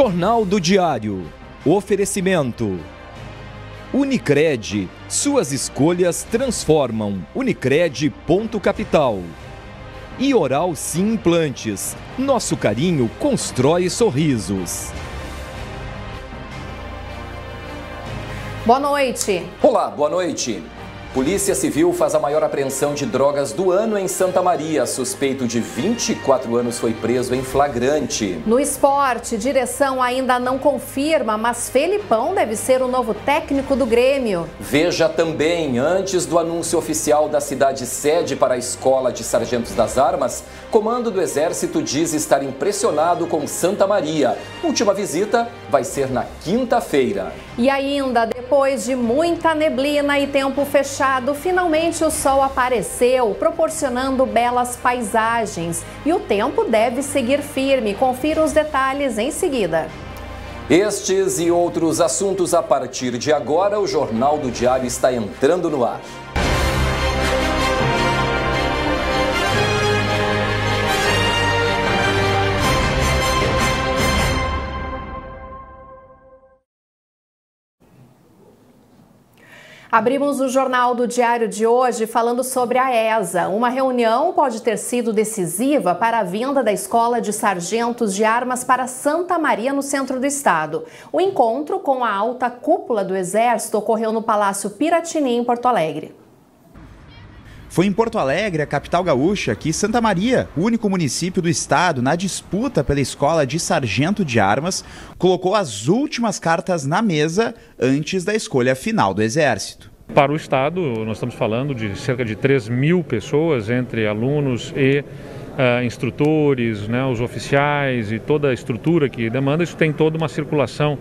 Jornal do Diário. Oferecimento. Unicred. Suas escolhas transformam. Unicred.capital. E Oral Sim Implantes. Nosso carinho constrói sorrisos. Boa noite. Olá, boa noite. Polícia Civil faz a maior apreensão de drogas do ano em Santa Maria. Suspeito de 24 anos foi preso em flagrante. No esporte, direção ainda não confirma, mas Felipão deve ser o novo técnico do Grêmio. Veja também, antes do anúncio oficial da cidade sede para a Escola de Sargentos das Armas, Comando do Exército diz estar impressionado com Santa Maria. Última visita vai ser na quinta-feira. E ainda, depois de muita neblina e tempo fechado, finalmente o sol apareceu, proporcionando belas paisagens. E o tempo deve seguir firme. Confira os detalhes em seguida. Estes e outros assuntos a partir de agora, o Jornal do Diário está entrando no ar. Abrimos o Jornal do Diário de hoje falando sobre a ESA. Uma reunião pode ter sido decisiva para a vinda da Escola de Sargentos de Armas para Santa Maria, no centro do estado. O encontro com a alta cúpula do Exército ocorreu no Palácio Piratini, em Porto Alegre. Foi em Porto Alegre, a capital gaúcha, que Santa Maria, o único município do estado na disputa pela Escola de Sargento de Armas, colocou as últimas cartas na mesa antes da escolha final do Exército. Para o estado, nós estamos falando de cerca de 3.000 pessoas, entre alunos e instrutores, os oficiais e toda a estrutura que demanda. Isso tem toda uma circulação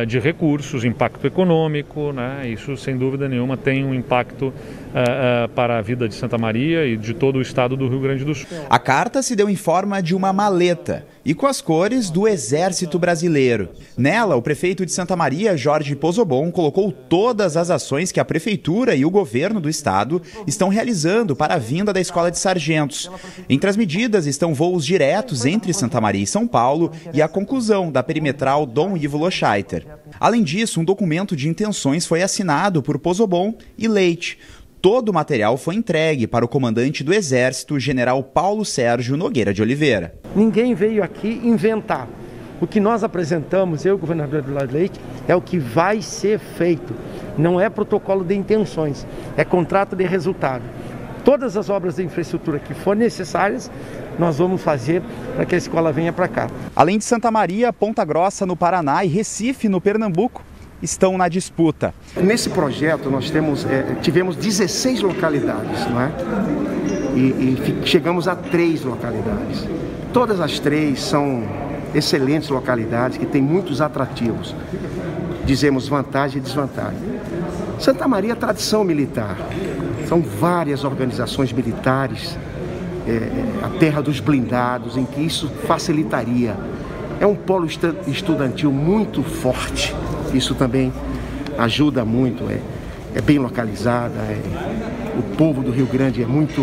de recursos, impacto econômico, Isso sem dúvida nenhuma tem um impacto para a vida de Santa Maria e de todo o estado do Rio Grande do Sul. A carta se deu em forma de uma maleta e com as cores do Exército Brasileiro. Nela, o prefeito de Santa Maria, Jorge Pozobon, colocou todas as ações que a prefeitura e o governo do estado estão realizando para a vinda da Escola de Sargentos. Entre as medidas estão voos diretos entre Santa Maria e São Paulo e a conclusão da perimetral Dom Ivo Lochaiter. Além disso, um documento de intenções foi assinado por Pozobon e Leite. Todo o material foi entregue para o comandante do Exército, general Paulo Sérgio Nogueira de Oliveira. Ninguém veio aqui inventar. O que nós apresentamos, eu e o governador Eduardo Leite, é o que vai ser feito. Não é protocolo de intenções, é contrato de resultado. Todas as obras de infraestrutura que forem necessárias, nós vamos fazer para que a escola venha para cá. Além de Santa Maria, Ponta Grossa no Paraná e Recife no Pernambuco estão na disputa. Nesse projeto nós tivemos 16 localidades, e chegamos a 3 localidades. Todas as 3 são excelentes localidades que têm muitos atrativos. Dizemos vantagem e desvantagem. Santa Maria é tradição militar. São várias organizações militares, a terra dos blindados, em que isso facilitaria. É um polo estudantil muito forte. Isso também ajuda muito, é bem localizada, o povo do Rio Grande é muito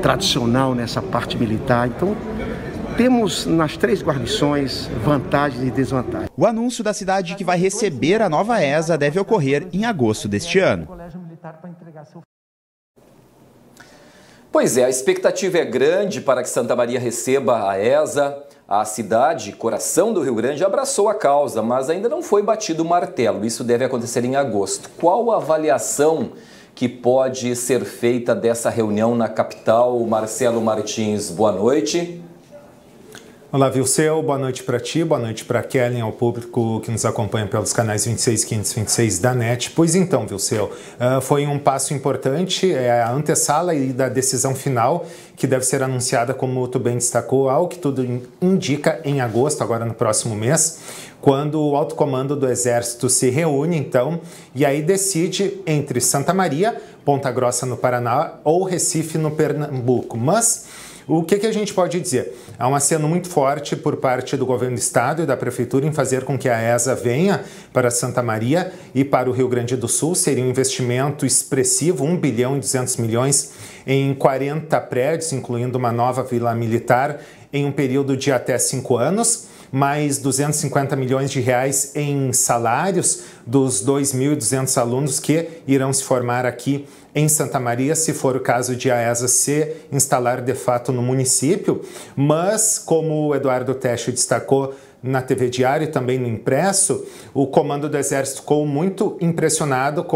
tradicional nessa parte militar. Então, temos nas 3 guarnições vantagens e desvantagens. O anúncio da cidade que vai receber a nova ESA deve ocorrer em agosto deste ano. Pois é, a expectativa é grande para que Santa Maria receba a ESA. A cidade, coração do Rio Grande, abraçou a causa, mas ainda não foi batido o martelo. Isso deve acontecer em agosto. Qual a avaliação que pode ser feita dessa reunião na capital? Marcelo Martins, boa noite. Olá, Vilceu, boa noite para ti, boa noite para a Kellen, ao público que nos acompanha pelos canais 26 e 526 da NET. Pois então, Vilceu, foi um passo importante, a antessala e da decisão final, que deve ser anunciada, como tu bem destacou, ao que tudo indica, em agosto, agora no próximo mês, quando o alto comando do Exército se reúne, então, e aí decide entre Santa Maria, Ponta Grossa no Paraná ou Recife no Pernambuco. Mas o que a gente pode dizer? Há um aceno muito forte por parte do governo do estado e da prefeitura em fazer com que a ESA venha para Santa Maria e para o Rio Grande do Sul. Seria um investimento expressivo, 1 bilhão e 200 milhões em 40 prédios, incluindo uma nova vila militar, em um período de até 5 anos. mais 250 milhões de reais em salários dos 2.200 alunos que irão se formar aqui em Santa Maria, se for o caso de a ESA se instalar de fato no município. Mas, como o Eduardo Techo destacou na TV Diário e também no impresso, o Comando do Exército ficou muito impressionado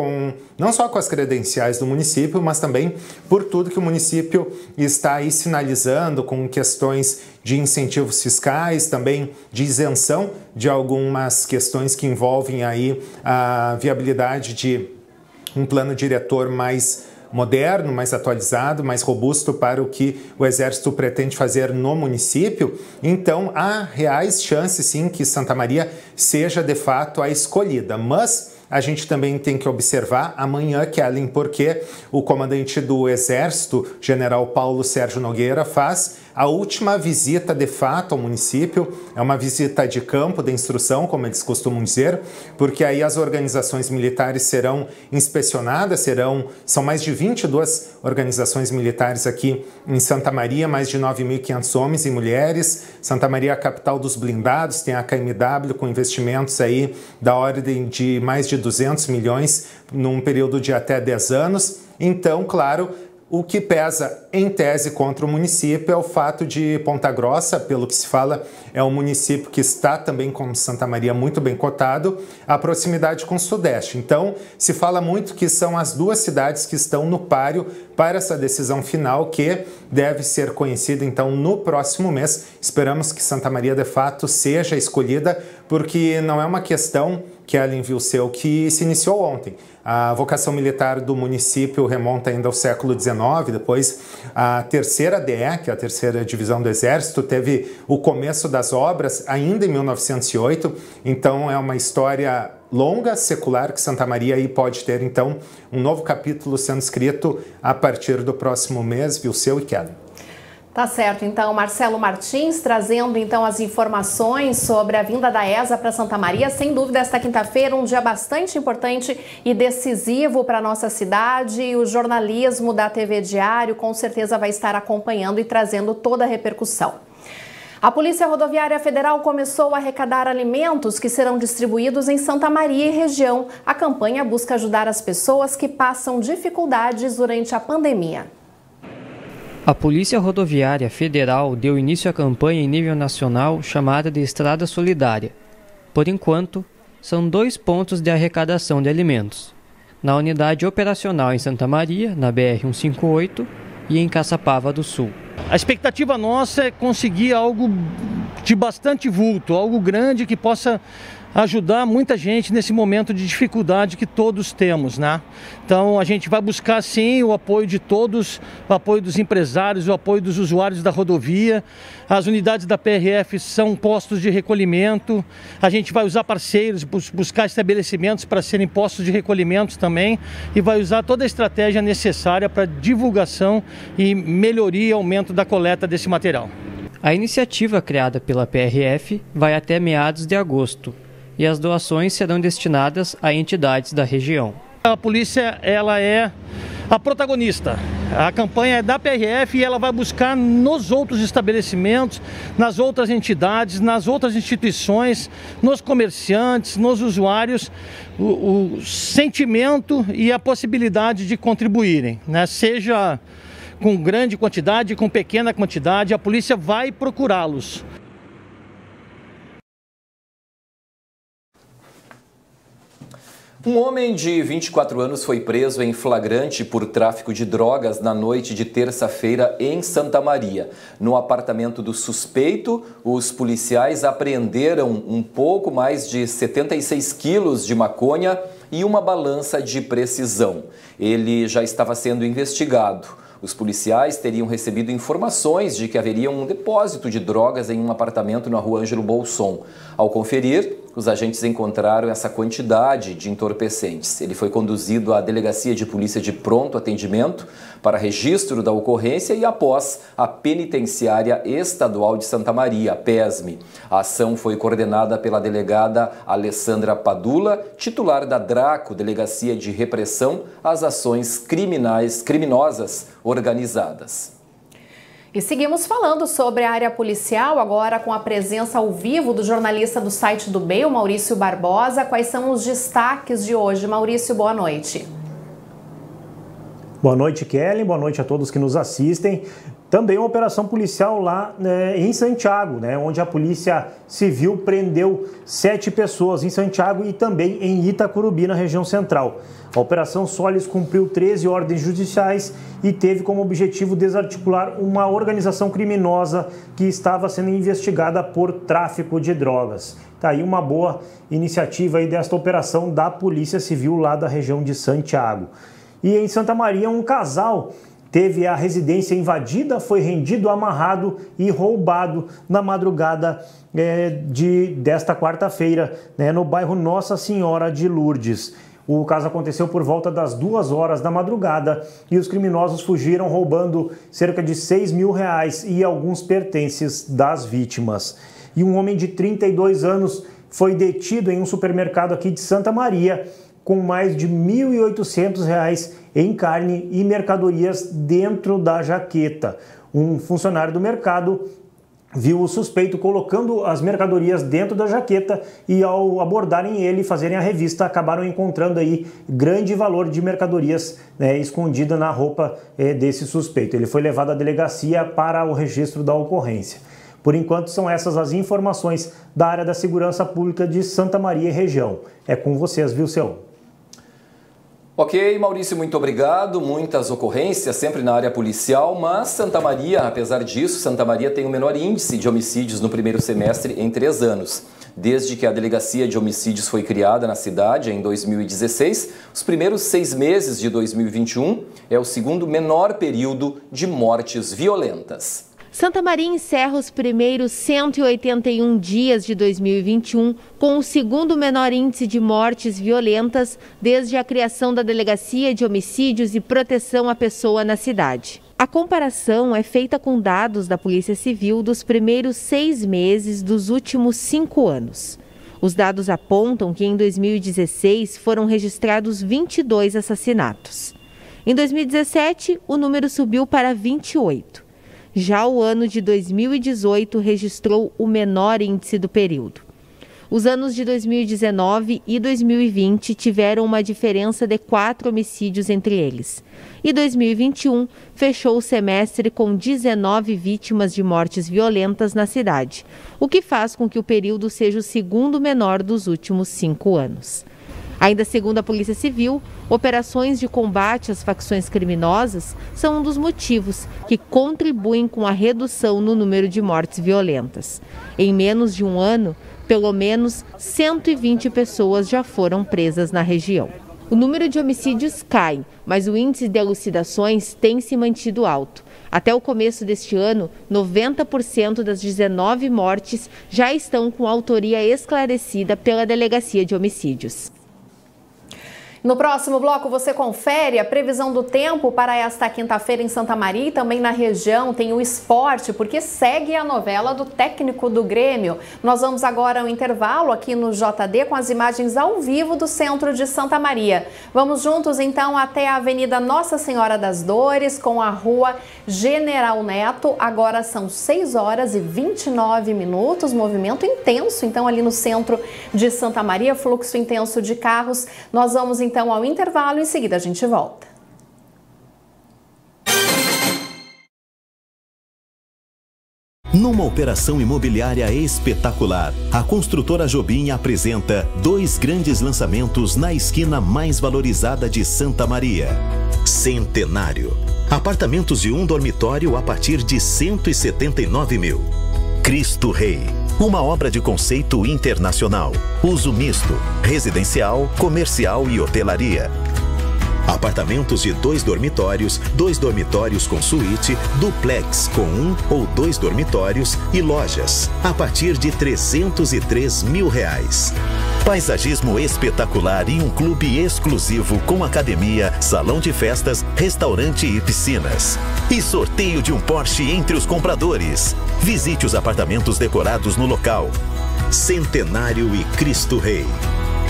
não só com as credenciais do município, mas também por tudo que o município está aí sinalizando, com questões de incentivos fiscais, também de isenção de algumas questões que envolvem aí a viabilidade de um plano diretor mais moderno, mais atualizado, mais robusto para o que o Exército pretende fazer no município. Então, há reais chances, sim, que Santa Maria seja, de fato, a escolhida. Mas a gente também tem que observar amanhã, Kellen, porque o comandante do Exército, General Paulo Sérgio Nogueira, faz a última visita de fato ao município. É uma visita de campo, de instrução, como eles costumam dizer, porque aí as organizações militares serão inspecionadas, são mais de 22 organizações militares aqui em Santa Maria, mais de 9.500 homens e mulheres. Santa Maria é a capital dos blindados, tem a KMW com investimentos aí da ordem de mais de 200 milhões num período de até 10 anos. Então, claro, o que pesa em tese contra o município é o fato de Ponta Grossa, pelo que se fala, é um município que está também, como Santa Maria, muito bem cotado, a proximidade com o Sudeste. Então, se fala muito que são as duas cidades que estão no páreo para essa decisão final, que deve ser conhecida, então, no próximo mês. Esperamos que Santa Maria, de fato, seja escolhida, porque não é uma questão, Kellen Vilseu, que se iniciou ontem. A vocação militar do município remonta ainda ao século XIX, depois a terceira DE, que é a terceira divisão do Exército, teve o começo das obras ainda em 1908, então é uma história longa, secular, que Santa Maria aí pode ter, então, um novo capítulo sendo escrito a partir do próximo mês, Vilseu e Kellen. Tá certo, então, Marcelo Martins trazendo então as informações sobre a vinda da ESA para Santa Maria. Sem dúvida, esta quinta-feira, um dia bastante importante e decisivo para a nossa cidade. E o jornalismo da TV Diário com certeza vai estar acompanhando e trazendo toda a repercussão. A Polícia Rodoviária Federal começou a arrecadar alimentos que serão distribuídos em Santa Maria e região. A campanha busca ajudar as pessoas que passam dificuldades durante a pandemia. A Polícia Rodoviária Federal deu início à campanha em nível nacional chamada de Estrada Solidária. Por enquanto, são 2 pontos de arrecadação de alimentos: na unidade operacional em Santa Maria, na BR-158, e em Caçapava do Sul. A expectativa nossa é conseguir algo de bastante vulto, algo grande que possa ajudar muita gente nesse momento de dificuldade que todos temos, né? Então a gente vai buscar sim o apoio de todos, o apoio dos empresários, o apoio dos usuários da rodovia. As unidades da PRF são postos de recolhimento. A gente vai usar parceiros, buscar estabelecimentos para serem postos de recolhimento também, e vai usar toda a estratégia necessária para divulgação e melhoria e aumento da coleta desse material. A iniciativa criada pela PRF vai até meados de agosto, e as doações serão destinadas a entidades da região. A polícia, ela é a protagonista. A campanha é da PRF e ela vai buscar nos outros estabelecimentos, nas outras entidades, nas outras instituições, nos comerciantes, nos usuários, o sentimento e a possibilidade de contribuírem, né? Seja com grande quantidade, com pequena quantidade, a polícia vai procurá-los. Um homem de 24 anos foi preso em flagrante por tráfico de drogas na noite de terça-feira em Santa Maria. No apartamento do suspeito, os policiais apreenderam um pouco mais de 76 quilos de maconha e uma balança de precisão. Ele já estava sendo investigado. Os policiais teriam recebido informações de que haveria um depósito de drogas em um apartamento na rua Ângelo Bolson. Ao conferir, os agentes encontraram essa quantidade de entorpecentes. Ele foi conduzido à Delegacia de Polícia de Pronto Atendimento para registro da ocorrência e após a Penitenciária Estadual de Santa Maria, a PESME. A ação foi coordenada pela delegada Alessandra Padula, titular da DRACO, Delegacia de Repressão às Ações Criminosas Organizadas. E seguimos falando sobre a área policial, agora com a presença ao vivo do jornalista do site do BEI, o Maurício Barbosa. Quais são os destaques de hoje? Maurício, boa noite. Boa noite, Kelly. Boa noite a todos que nos assistem. Também uma operação policial lá em Santiago, onde a Polícia Civil prendeu 7 pessoas em Santiago e também em Itacurubi, na região central. A Operação Solis cumpriu 13 ordens judiciais e teve como objetivo desarticular uma organização criminosa que estava sendo investigada por tráfico de drogas. Tá aí uma boa iniciativa aí desta operação da Polícia Civil lá da região de Santiago. E em Santa Maria, um casal teve a residência invadida, foi rendido, amarrado e roubado na madrugada desta quarta-feira, no bairro Nossa Senhora de Lourdes. O caso aconteceu por volta das 2 horas da madrugada e os criminosos fugiram roubando cerca de R$6 mil e alguns pertences das vítimas. E um homem de 32 anos foi detido em um supermercado aqui de Santa Maria com mais de R$ 1.800 em carne e mercadorias dentro da jaqueta. Um funcionário do mercado viu o suspeito colocando as mercadorias dentro da jaqueta e, ao abordarem ele e fazerem a revista, acabaram encontrando aí grande valor de mercadorias escondida na roupa desse suspeito. Ele foi levado à delegacia para o registro da ocorrência. Por enquanto, são essas as informações da área da segurança pública de Santa Maria e região. É com vocês, Vilceu. Ok, Maurício, muito obrigado. Muitas ocorrências sempre na área policial, mas Santa Maria, apesar disso, Santa Maria tem o menor índice de homicídios no primeiro semestre em 3 anos. Desde que a Delegacia de Homicídios foi criada na cidade, em 2016, os primeiros 6 meses de 2021 é o segundo menor período de mortes violentas. Santa Maria encerra os primeiros 181 dias de 2021 com o segundo menor índice de mortes violentas desde a criação da Delegacia de Homicídios e Proteção à Pessoa na cidade. A comparação é feita com dados da Polícia Civil dos primeiros 6 meses dos últimos 5 anos. Os dados apontam que em 2016 foram registrados 22 assassinatos. Em 2017, o número subiu para 28. Já o ano de 2018 registrou o menor índice do período. Os anos de 2019 e 2020 tiveram uma diferença de 4 homicídios entre eles. E 2021 fechou o semestre com 19 vítimas de mortes violentas na cidade, o que faz com que o período seja o segundo menor dos últimos 5 anos. Ainda segundo a Polícia Civil, operações de combate às facções criminosas são um dos motivos que contribuem com a redução no número de mortes violentas. Em menos de um ano, pelo menos 120 pessoas já foram presas na região. O número de homicídios cai, mas o índice de elucidações tem se mantido alto. Até o começo deste ano, 90% das 19 mortes já estão com autoria esclarecida pela Delegacia de Homicídios. No próximo bloco você confere a previsão do tempo para esta quinta-feira em Santa Maria e também na região. Tem o esporte, porque segue a novela do técnico do Grêmio. Nós vamos agora ao intervalo aqui no JD com as imagens ao vivo do centro de Santa Maria. Vamos juntos então até a Avenida Nossa Senhora das Dores com a Rua General Neto. Agora são 6 horas e 29 minutos, movimento intenso então ali no centro de Santa Maria, fluxo intenso de carros. Nós vamos então ao intervalo, em seguida a gente volta. Numa operação imobiliária espetacular, a construtora Jobim apresenta 2 grandes lançamentos na esquina mais valorizada de Santa Maria. Centenário. Apartamentos de 1 dormitório a partir de 179 mil. Cristo Rei. Uma obra de conceito internacional. Uso misto, residencial, comercial e hotelaria. Apartamentos de 2 dormitórios com suíte, duplex com 1 ou 2 dormitórios e lojas, a partir de R$ 303 mil. Paisagismo espetacular e um clube exclusivo com academia, salão de festas, restaurante e piscinas. E sorteio de um Porsche entre os compradores. Visite os apartamentos decorados no local. Centenário e Cristo Rei.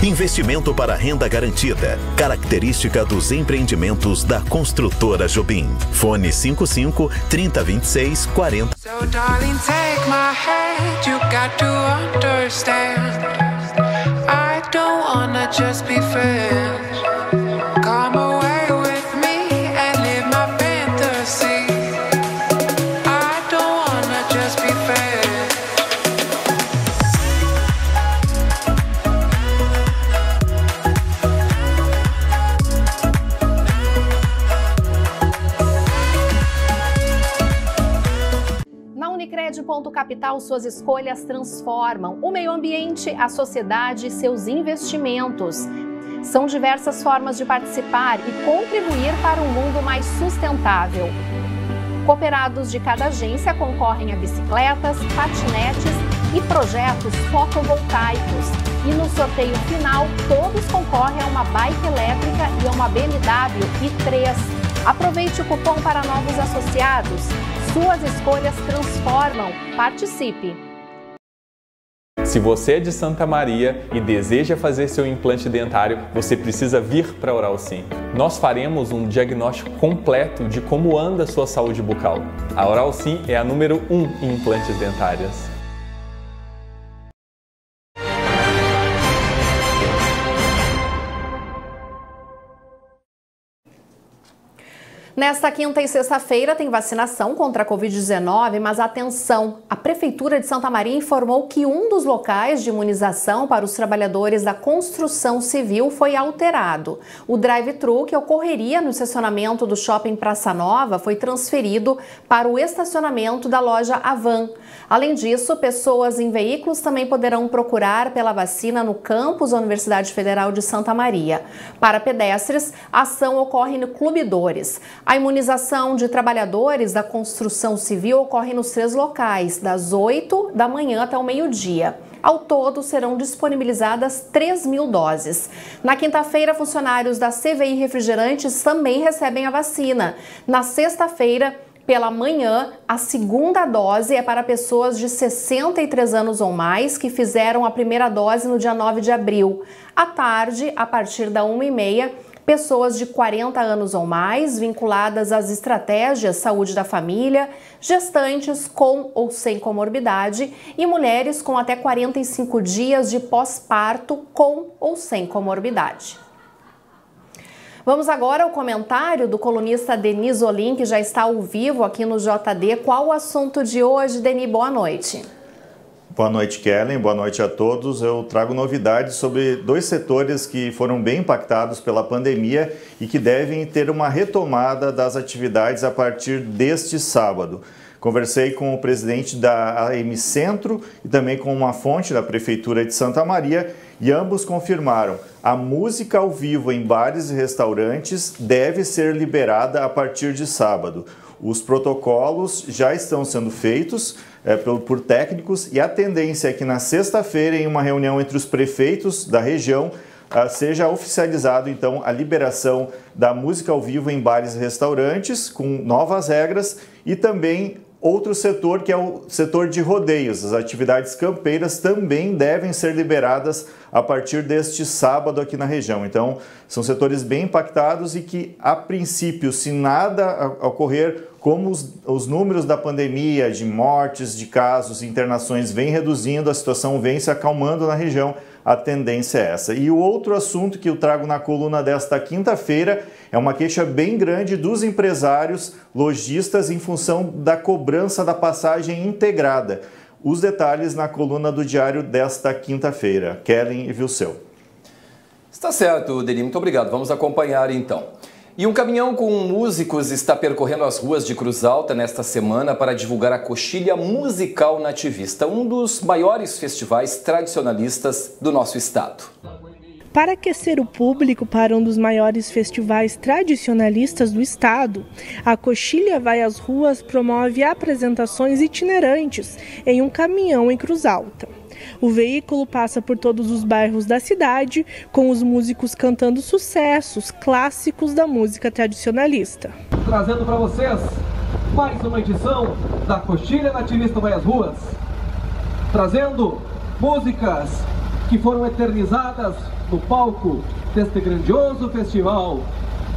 Investimento para renda garantida. Característica dos empreendimentos da Construtora Jobim. Fone 55 3026 40. So darling, take my hand, you got to understand. I don't wanna just be friends. Come away with me and live my fantasy. I don't wanna just be friends. Unicred.capital, suas escolhas transformam o meio ambiente, a sociedade e seus investimentos. São diversas formas de participar e contribuir para um mundo mais sustentável. Cooperados de cada agência concorrem a bicicletas, patinetes e projetos fotovoltaicos. E no sorteio final, todos concorrem a uma bike elétrica e a uma BMW i3. Aproveite o cupom para novos associados. Suas escolhas transformam. Participe! Se você é de Santa Maria e deseja fazer seu implante dentário, você precisa vir para a Oral Sim. Nós faremos um diagnóstico completo de como anda a sua saúde bucal. A Oral Sim é a número 1 em implantes dentários. Nesta quinta e sexta-feira tem vacinação contra a Covid-19, mas atenção, a Prefeitura de Santa Maria informou que um dos locais de imunização para os trabalhadores da construção civil foi alterado. O drive-thru, que ocorreria no estacionamento do Shopping Praça Nova, foi transferido para o estacionamento da loja Avan. Além disso, pessoas em veículos também poderão procurar pela vacina no campus da Universidade Federal de Santa Maria. Para pedestres, a ação ocorre no Clube Dores. A imunização de trabalhadores da construção civil ocorre nos 3 locais, das 8 da manhã até o meio-dia. Ao todo, serão disponibilizadas 3.000 doses. Na quinta-feira, funcionários da CVI Refrigerantes também recebem a vacina. Na sexta-feira, pela manhã, a segunda dose é para pessoas de 63 anos ou mais que fizeram a primeira dose no dia 9 de abril. À tarde, a partir da 1h30, pessoas de 40 anos ou mais, vinculadas às estratégias saúde da família, gestantes com ou sem comorbidade e mulheres com até 45 dias de pós-parto com ou sem comorbidade. Vamos agora ao comentário do colunista Denis Olim, que já está ao vivo aqui no JD. Qual o assunto de hoje, Denis? Boa noite. Boa noite, Kellen. Boa noite a todos. Eu trago novidades sobre 2 setores que foram bem impactados pela pandemia e que devem ter uma retomada das atividades a partir deste sábado. Conversei com o presidente da AM Centro e também com uma fonte da Prefeitura de Santa Maria e ambos confirmaram: a música ao vivo em bares e restaurantes deve ser liberada a partir de sábado. Os protocolos já estão sendo feitos por técnicos e a tendência é que na sexta-feira, em uma reunião entre os prefeitos da região, seja oficializado então a liberação da música ao vivo em bares e restaurantes com novas regras e também outro setor que é o setor de rodeios. As atividades campeiras também devem ser liberadas a partir deste sábado aqui na região. Então, são setores bem impactados e que, a princípio, se nada ocorrer, como os números da pandemia, de mortes, de casos, internações vêm reduzindo, a situação vem se acalmando na região, a tendência é essa. E o outro assunto que eu trago na coluna desta quinta-feira é uma queixa bem grande dos empresários lojistas em função da cobrança da passagem integrada. Os detalhes na coluna do Diário desta quinta-feira. Kellen e Vilseu. Está certo, Denis. Muito obrigado. Vamos acompanhar então. E um caminhão com músicos está percorrendo as ruas de Cruz Alta nesta semana para divulgar a Coxilha Musical Nativista, um dos maiores festivais tradicionalistas do nosso estado. Para aquecer o público para um dos maiores festivais tradicionalistas do estado, a Coxilha Vai às Ruas promove apresentações itinerantes em um caminhão em Cruz Alta. O veículo passa por todos os bairros da cidade, com os músicos cantando sucessos clássicos da música tradicionalista. Trazendo para vocês mais uma edição da Coxilha Nativista Vai às Ruas, trazendo músicas que foram eternizadas no palco deste grandioso festival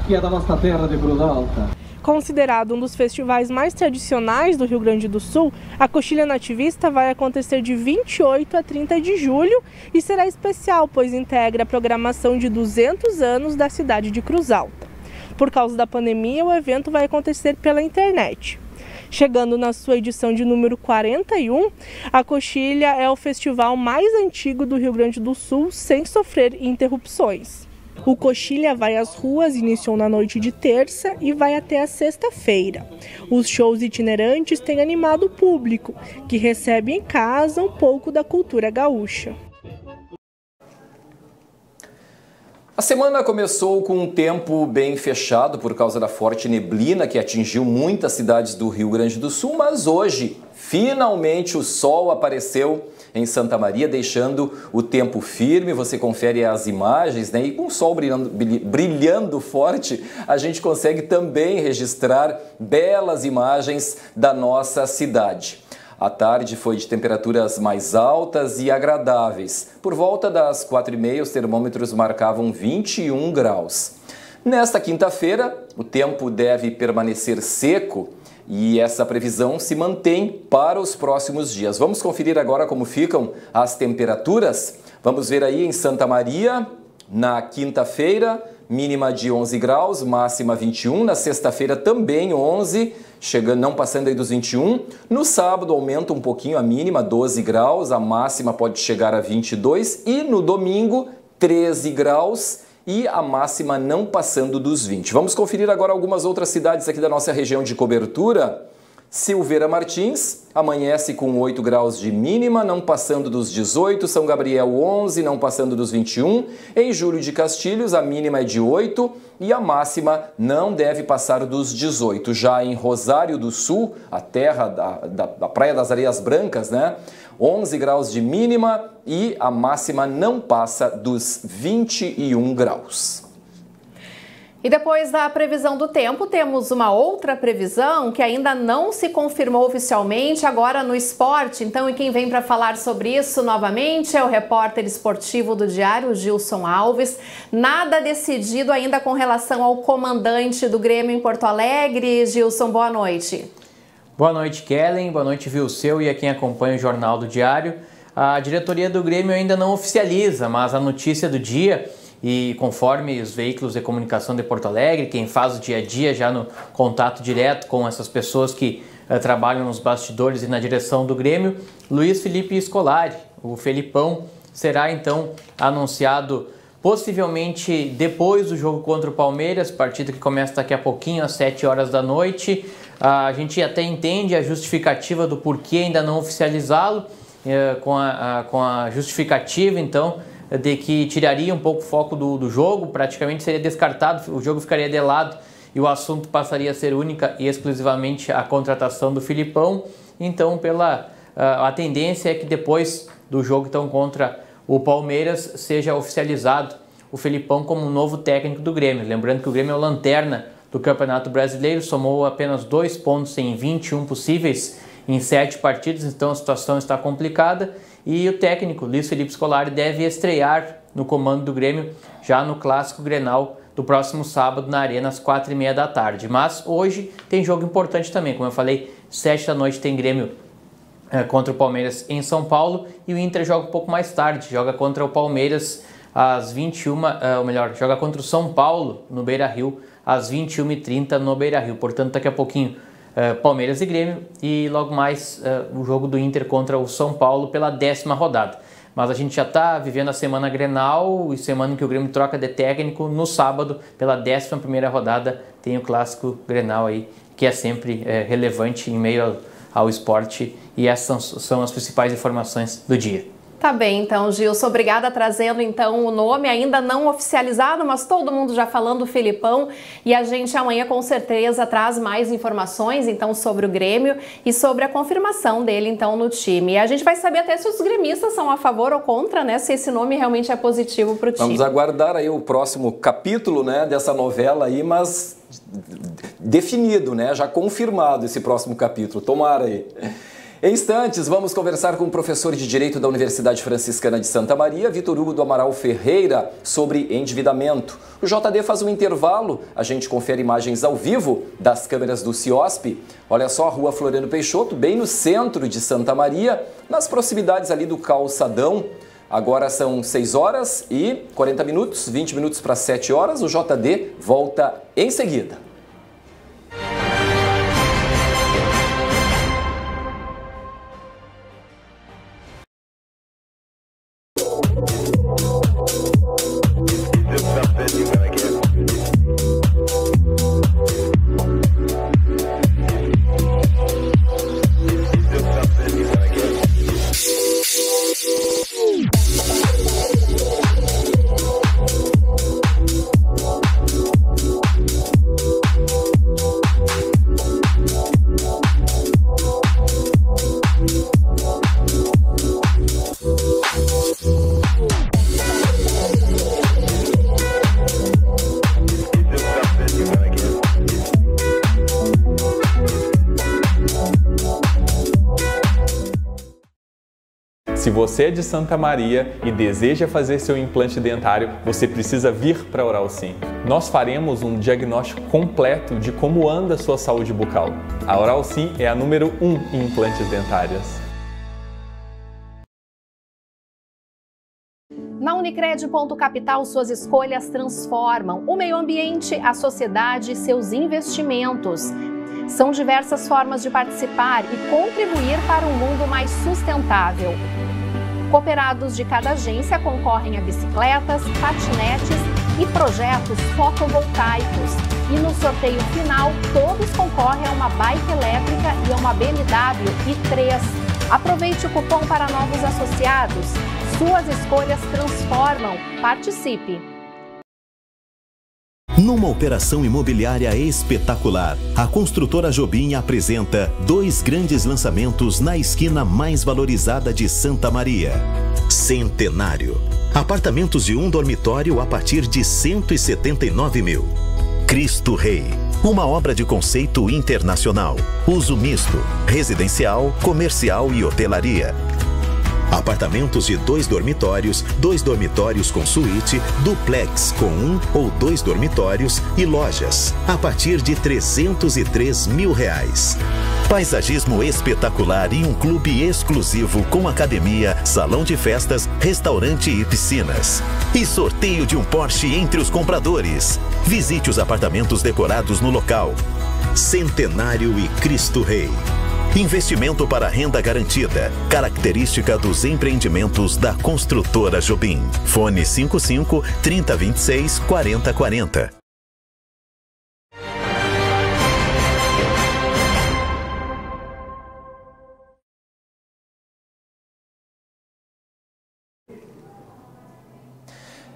que é da nossa terra de Cruz Alta. Considerado um dos festivais mais tradicionais do Rio Grande do Sul, a Coxilha Nativista vai acontecer de 28 a 30 de julho e será especial, pois integra a programação de 200 anos da cidade de Cruz Alta. Por causa da pandemia, o evento vai acontecer pela internet. Chegando na sua edição de número 41, a Coxilha é o festival mais antigo do Rio Grande do Sul sem sofrer interrupções. O Coxilha Vai às Ruas iniciou na noite de terça e vai até a sexta-feira. Os shows itinerantes têm animado o público, que recebe em casa um pouco da cultura gaúcha. A semana começou com um tempo bem fechado por causa da forte neblina que atingiu muitas cidades do Rio Grande do Sul, mas hoje, finalmente, o sol apareceu em Santa Maria, deixando o tempo firme. Você confere as imagens, né? E com o sol brilhando forte, a gente consegue também registrar belas imagens da nossa cidade. A tarde foi de temperaturas mais altas e agradáveis. Por volta das 4h30, os termômetros marcavam 21 graus. Nesta quinta-feira, o tempo deve permanecer seco e essa previsão se mantém para os próximos dias. Vamos conferir agora como ficam as temperaturas? Vamos ver aí em Santa Maria, na quinta-feira, mínima de 11 graus, máxima 21. Na sexta-feira também 11, chegando, não passando aí dos 21. No sábado aumenta um pouquinho a mínima, 12 graus, a máxima pode chegar a 22. E no domingo, 13 graus e a máxima não passando dos 20. Vamos conferir agora algumas outras cidades aqui da nossa região de cobertura. Silveira Martins amanhece com 8 graus de mínima, não passando dos 18. São Gabriel 11, não passando dos 21. Em Júlio de Castilhos, a mínima é de 8 e a máxima não deve passar dos 18. Já em Rosário do Sul, a terra da Praia das Areias Brancas, né? 11 graus de mínima e a máxima não passa dos 21 graus. E depois da previsão do tempo, temos uma outra previsão que ainda não se confirmou oficialmente agora no esporte. Então, e quem vem para falar sobre isso novamente é o repórter esportivo do Diário, Gilson Alves. Nada decidido ainda com relação ao comandante do Grêmio em Porto Alegre. Gilson, boa noite. Boa noite, Kellen. Boa noite, Vilseu e a quem acompanha o Jornal do Diário. A diretoria do Grêmio ainda não oficializa, mas a notícia do dia, e conforme os veículos de comunicação de Porto Alegre, quem faz o dia a dia já no contato direto com essas pessoas que trabalham nos bastidores e na direção do Grêmio, Luiz Felipe Scolari, o Felipão, será então anunciado possivelmente depois do jogo contra o Palmeiras, partida que começa daqui a pouquinho, às 7 horas da noite. A gente até entende a justificativa do porquê ainda não oficializá-lo, com a justificativa então de que tiraria um pouco o foco do jogo, praticamente seria descartado, o jogo ficaria de lado e o assunto passaria a ser única e exclusivamente a contratação do Filipão. Então, a tendência é que depois do jogo então, contra o Palmeiras seja oficializado o Felipão como novo técnico do Grêmio. Lembrando que o Grêmio é o lanterna do Campeonato Brasileiro, somou apenas 2 pontos em 21 possíveis em 7 partidas, então a situação está complicada. E o técnico Luiz Felipe Scolari deve estrear no comando do Grêmio já no Clássico Grenal do próximo sábado na Arena às 4h30 da tarde. Mas hoje tem jogo importante também, como eu falei, 7 da noite tem Grêmio contra o Palmeiras em São Paulo e o Inter joga um pouco mais tarde, joga contra o Palmeiras às 21, ou melhor, joga contra o São Paulo no Beira-Rio às 21h30 no Beira-Rio. Portanto, daqui a pouquinho Palmeiras e Grêmio e logo mais o jogo do Inter contra o São Paulo pela 10ª rodada. Mas a gente já está vivendo a semana Grenal e semana em que o Grêmio troca de técnico. No sábado, pela 11ª rodada, tem o Clássico Grenal aí, que é sempre relevante em meio ao esporte, e essas são as principais informações do dia. Tá bem, então, Gilson, obrigada, trazendo então o nome ainda não oficializado, mas todo mundo já falando do Felipão, e a gente amanhã com certeza traz mais informações então sobre o Grêmio e sobre a confirmação dele então no time. E a gente vai saber até se os gremistas são a favor ou contra, né, se esse nome realmente é positivo para o time. Vamos aguardar aí o próximo capítulo, né, dessa novela aí, mas definido, né, já confirmado esse próximo capítulo, tomara aí. Em instantes, vamos conversar com o professor de Direito da Universidade Franciscana de Santa Maria, Vitor Hugo do Amaral Ferreira, sobre endividamento. O JD faz um intervalo, a gente confere imagens ao vivo das câmeras do CIOSP. Olha só a rua Floriano Peixoto, bem no centro de Santa Maria, nas proximidades ali do calçadão. Agora são 6 horas e 40 minutos, 20 minutos para 7 horas. O JD volta em seguida. Se você é de Santa Maria e deseja fazer seu implante dentário, você precisa vir para a Oral Sim. Nós faremos um diagnóstico completo de como anda a sua saúde bucal. A Oral Sim é a número 1 em implantes dentários. Na Unicred Ponto Capital, suas escolhas transformam o meio ambiente, a sociedade e seus investimentos. São diversas formas de participar e contribuir para um mundo mais sustentável. Cooperados de cada agência concorrem a bicicletas, patinetes e projetos fotovoltaicos. E no sorteio final, todos concorrem a uma bike elétrica e a uma BMW i3. Aproveite o cupom para novos associados. Suas escolhas transformam. Participe! Numa operação imobiliária espetacular, a construtora Jobim apresenta 2 grandes lançamentos na esquina mais valorizada de Santa Maria. Centenário. Apartamentos de 1 dormitório a partir de 179 mil. Cristo Rei. Uma obra de conceito internacional. Uso misto, residencial, comercial e hotelaria. Apartamentos de 2 dormitórios com suíte, duplex com 1 ou 2 dormitórios e lojas, a partir de R$ 303 mil. Paisagismo espetacular e um clube exclusivo com academia, salão de festas, restaurante e piscinas. E sorteio de um Porsche entre os compradores. Visite os apartamentos decorados no local. Centenário e Cristo Rei. Investimento para renda garantida. Característica dos empreendimentos da construtora Jobim. Fone 55 3026 4040.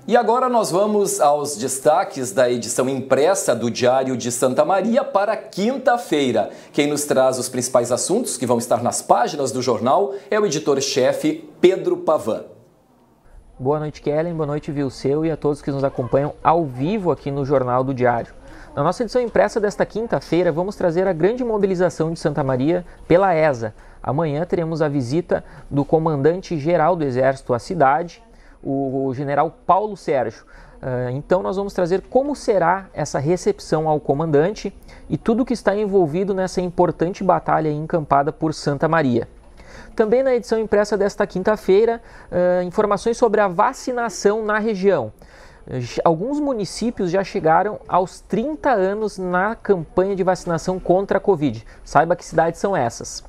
E agora nós vamos aos destaques da edição impressa do Diário de Santa Maria para quinta-feira. Quem nos traz os principais assuntos que vão estar nas páginas do jornal é o editor-chefe Pedro Pavan. Boa noite, Kellen. Boa noite, Vilseu, e a todos que nos acompanham ao vivo aqui no Jornal do Diário. Na nossa edição impressa desta quinta-feira, vamos trazer a grande mobilização de Santa Maria pela ESA. Amanhã teremos a visita do comandante-geral do Exército à cidade, o general Paulo Sérgio. Então nós vamos trazer como será essa recepção ao comandante e tudo o que está envolvido nessa importante batalha encampada por Santa Maria. Também na edição impressa desta quinta-feira, informações sobre a vacinação na região. Alguns municípios já chegaram aos 30 anos na campanha de vacinação contra a Covid. Saiba que cidades são essas.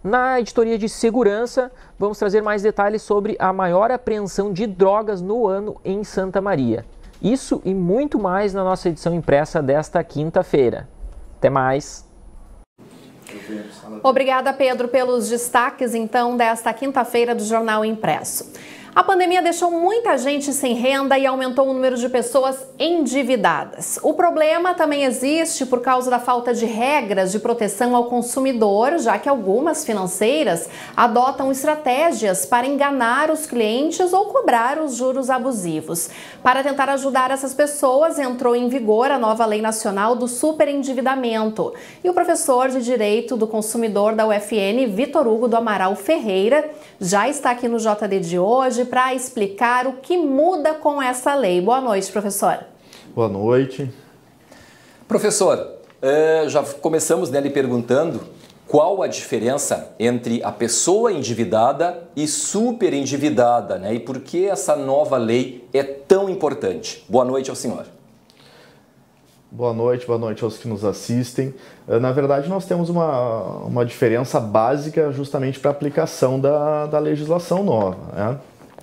Na editoria de segurança, vamos trazer mais detalhes sobre a maior apreensão de drogas no ano em Santa Maria. Isso e muito mais na nossa edição impressa desta quinta-feira. Até mais! Obrigada, Pedro, pelos destaques, então, desta quinta-feira do Jornal Impresso. A pandemia deixou muita gente sem renda e aumentou o número de pessoas endividadas. O problema também existe por causa da falta de regras de proteção ao consumidor, já que algumas financeiras adotam estratégias para enganar os clientes ou cobrar os juros abusivos. Para tentar ajudar essas pessoas, entrou em vigor a nova Lei Nacional do Superendividamento. E o professor de Direito do Consumidor da UFN, Vitor Hugo do Amaral Ferreira, já está aqui no JD de hoje para explicar o que muda com essa lei. Boa noite, professor. Boa noite. Professor, já começamos lhe perguntando qual a diferença entre a pessoa endividada e superendividada, né? E por que essa nova lei é tão importante? Boa noite ao senhor. Boa noite aos que nos assistem. Na verdade, nós temos uma diferença básica justamente para a aplicação da legislação nova, né?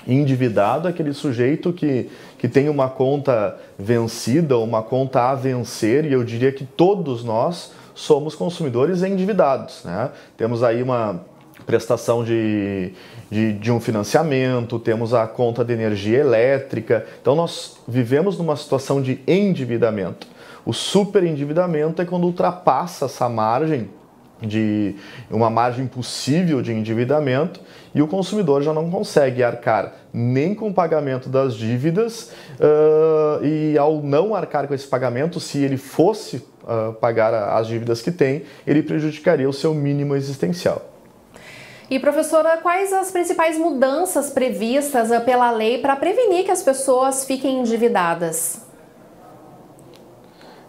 Endividado é aquele sujeito que tem uma conta vencida, uma conta a vencer, e eu diria que todos nós somos consumidores endividados, né? Temos aí uma prestação de um financiamento, temos a conta de energia elétrica, então nós vivemos numa situação de endividamento. O superendividamento é quando ultrapassa essa margem de uma margem possível de endividamento e o consumidor já não consegue arcar nem com o pagamento das dívidas e ao não arcar com esse pagamento, se ele fosse pagar as dívidas que tem, ele prejudicaria o seu mínimo existencial. E, professora, quais as principais mudanças previstas pela lei para prevenir que as pessoas fiquem endividadas?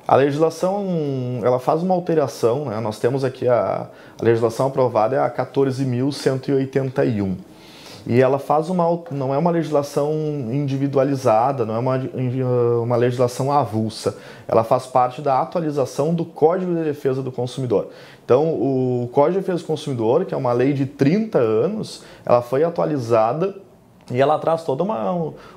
A legislação, ela faz uma alteração, né? Nós temos aqui a legislação aprovada é a 14.181. E ela faz não é uma legislação individualizada, não é uma legislação avulsa. Ela faz parte da atualização do Código de Defesa do Consumidor. Então, o Código de Defesa do Consumidor, que é uma lei de 30 anos, ela foi atualizada e ela traz toda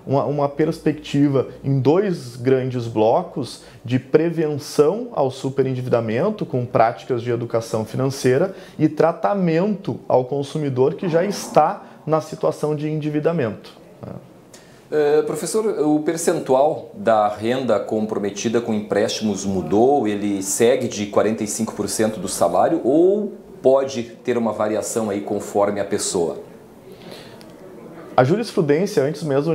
uma perspectiva em dois grandes blocos de prevenção ao superendividamento com práticas de educação financeira e tratamento ao consumidor que já está na situação de endividamento. Professor, o percentual da renda comprometida com empréstimos mudou? Ele segue de 45% do salário ou pode ter uma variação aí conforme a pessoa? A jurisprudência, antes mesmo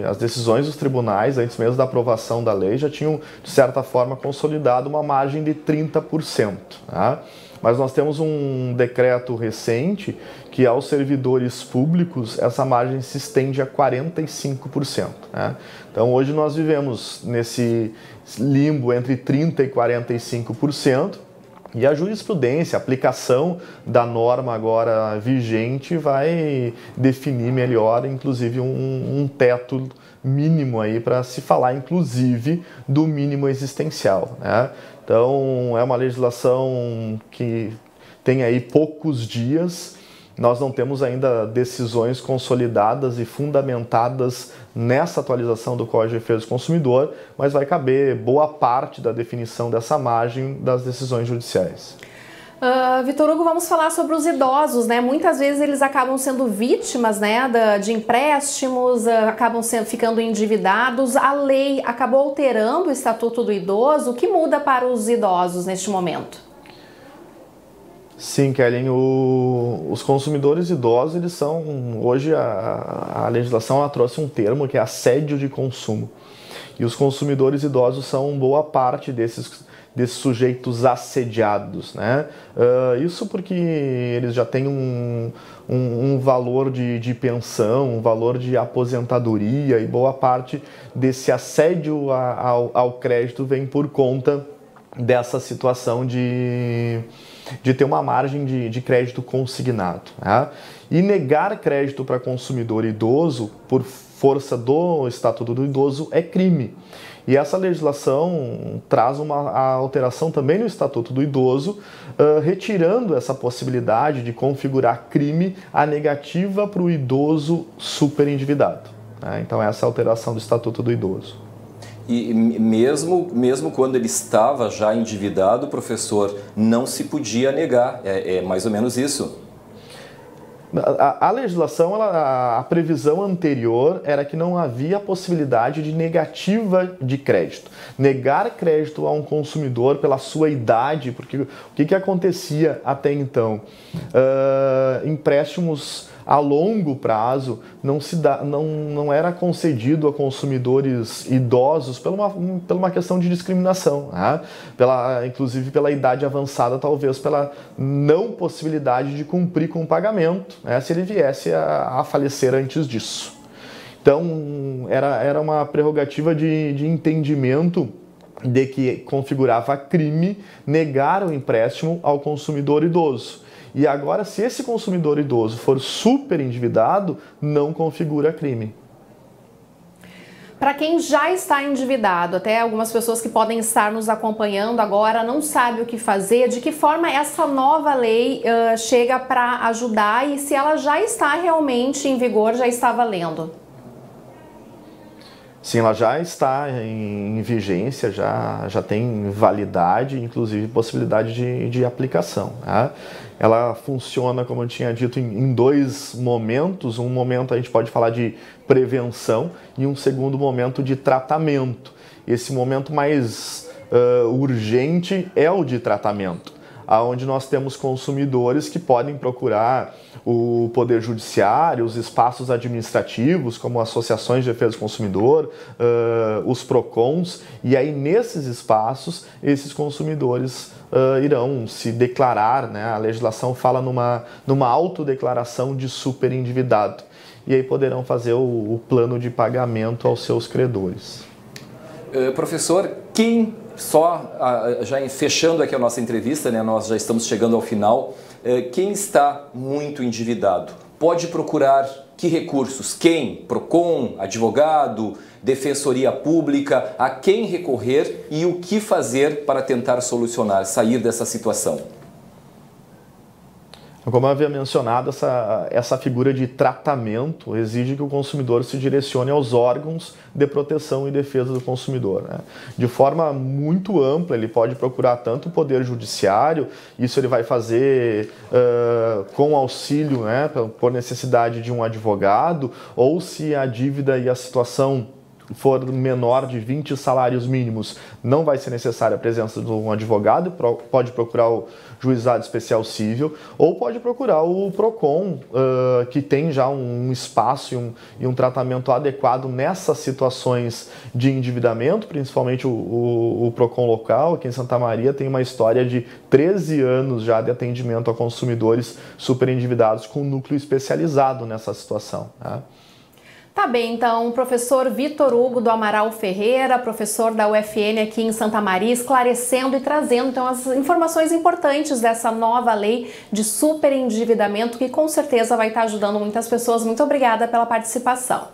as decisões dos tribunais, antes mesmo da aprovação da lei, já tinham, de certa forma, consolidado uma margem de 30%. Tá? Mas nós temos um decreto recente que, aos servidores públicos, essa margem se estende a 45%. Né? Então, hoje nós vivemos nesse limbo entre 30% e 45%. E a jurisprudência, a aplicação da norma agora vigente vai definir melhor, inclusive, um teto mínimo aí para se falar, inclusive, do mínimo existencial, né? Então, é uma legislação que tem aí poucos dias. Nós não temos ainda decisões consolidadas e fundamentadas nessa atualização do Código de Defesa do Consumidor, mas vai caber boa parte da definição dessa margem das decisões judiciais. Vitor Hugo, vamos falar sobre os idosos, né? Muitas vezes eles acabam sendo vítimas, né, de empréstimos, acabam ficando endividados. A lei acabou alterando o Estatuto do Idoso. O que muda para os idosos neste momento? Sim, Kellen, os consumidores idosos, eles são, hoje a legislação ela trouxe um termo que é assédio de consumo. E os consumidores idosos são boa parte desses sujeitos assediados, né? Isso porque eles já têm um valor de pensão, um valor de aposentadoria, e boa parte desse assédio ao crédito vem por conta dessa situação de ter uma margem de crédito consignado, né? E negar crédito para consumidor idoso por força do Estatuto do Idoso é crime. E essa legislação traz uma alteração também no Estatuto do Idoso, retirando essa possibilidade de configurar crime a negativa para o idoso superendividado, né? Então essa é a alteração do Estatuto do Idoso. E mesmo quando ele estava já endividado, professor, não se podia negar. É mais ou menos isso? A legislação, a previsão anterior era que não havia possibilidade de negativa de crédito. Negar crédito a um consumidor pela sua idade, porque o que acontecia até então? Empréstimos a longo prazo não era concedido a consumidores idosos por uma questão de discriminação, né? Inclusive pela idade avançada, talvez pela não possibilidade de cumprir com o pagamento, né, se ele viesse a falecer antes disso. Então, era uma prerrogativa de entendimento de que configurava crime negar o empréstimo ao consumidor idoso. E agora, se esse consumidor idoso for super endividado, não configura crime. Para quem já está endividado, até algumas pessoas que podem estar nos acompanhando agora não sabem o que fazer, de que forma essa nova lei chega para ajudar e se ela já está realmente em vigor, já está valendo? Sim, ela já está em vigência, já tem validade, inclusive possibilidade de aplicação, né? Ela funciona, como eu tinha dito, em dois momentos. Um momento a gente pode falar de prevenção e um segundo momento de tratamento. Esse momento mais urgente é o de tratamento, onde nós temos consumidores que podem procurar o Poder Judiciário, os espaços administrativos, como associações de defesa do consumidor, os PROCONs, e aí nesses espaços, esses consumidores irão se declarar, né? A legislação fala numa autodeclaração de superendividado, e aí poderão fazer o plano de pagamento aos seus credores. Professor, já fechando aqui a nossa entrevista, né, nós já estamos chegando ao final, quem está muito endividado pode procurar que recursos? Quem? PROCON, advogado, defensoria pública, a quem recorrer e o que fazer para tentar solucionar, sair dessa situação? Como eu havia mencionado, essa figura de tratamento exige que o consumidor se direcione aos órgãos de proteção e defesa do consumidor, né? De forma muito ampla, ele pode procurar tanto o Poder Judiciário, isso ele vai fazer com auxílio, né, por necessidade de um advogado, ou se a dívida e a situação for menor de 20 salários mínimos, não vai ser necessária a presença de um advogado, pode procurar o Juizado Especial Cível, ou pode procurar o PROCON, que tem já um espaço e um tratamento adequado nessas situações de endividamento, principalmente o PROCON local, aqui em Santa Maria, tem uma história de 13 anos já de atendimento a consumidores superendividados com um núcleo especializado nessa situação, né? Tá bem, então, o professor Vitor Hugo do Amaral Ferreira, professor da UFN aqui em Santa Maria, esclarecendo e trazendo então as informações importantes dessa nova lei de superendividamento que com certeza vai estar ajudando muitas pessoas. Muito obrigada pela participação.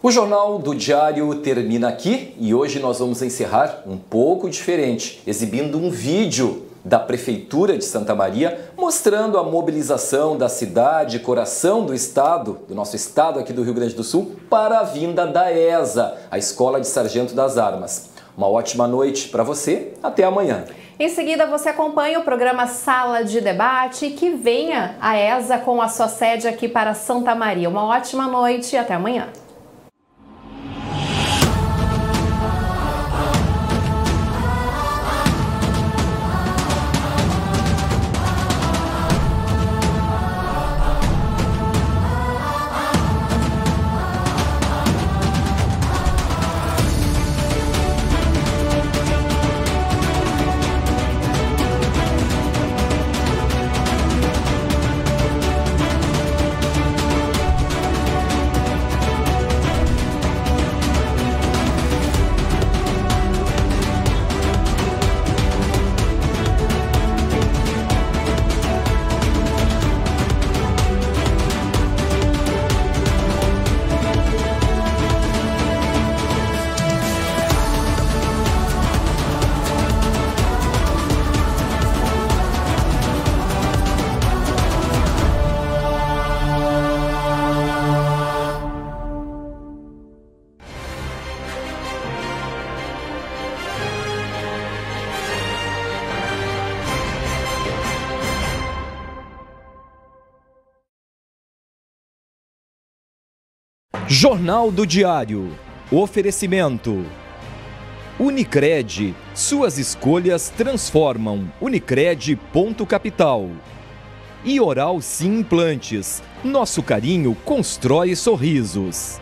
O Jornal do Diário termina aqui e hoje nós vamos encerrar um pouco diferente, exibindo um vídeo da Prefeitura de Santa Maria, mostrando a mobilização da cidade, coração do estado, do nosso estado aqui do Rio Grande do Sul, para a vinda da ESA, a Escola de Sargento das Armas. Uma ótima noite para você, até amanhã. Em seguida você acompanha o programa Sala de Debate, que venha a ESA com a sua sede aqui para Santa Maria. Uma ótima noite e até amanhã. Jornal do Diário. Oferecimento. Unicred. Suas escolhas transformam. Unicred.capital. E Oral Sim Implantes. Nosso carinho constrói sorrisos.